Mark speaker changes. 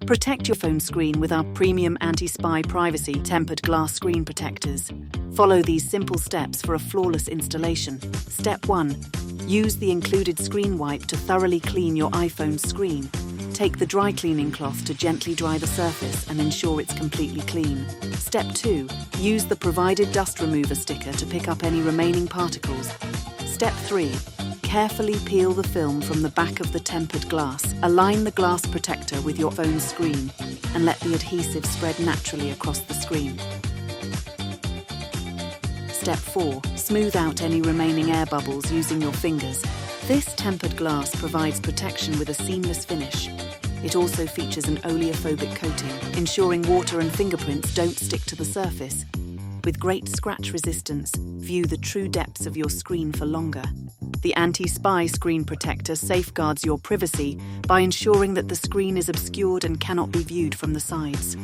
Speaker 1: Protect your phone screen with our premium anti-spy privacy tempered glass screen protectors. Follow these simple steps for a flawless installation. Step 1. Use the included screen wipe to thoroughly clean your iPhone's screen. Take the dry cleaning cloth to gently dry the surface and ensure it's completely clean. Step 2. Use the provided dust remover sticker to pick up any remaining particles. Step 3. Carefully peel the film from the back of the tempered glass. Align the glass protector with your phone's screen and let the adhesive spread naturally across the screen. Step 4. Smooth out any remaining air bubbles using your fingers. This tempered glass provides protection with a seamless finish. It also features an oleophobic coating, ensuring water and fingerprints don't stick to the surface. With great scratch resistance, view the true depths of your screen for longer. The anti-spy screen protector safeguards your privacy by ensuring that the screen is obscured and cannot be viewed from the sides.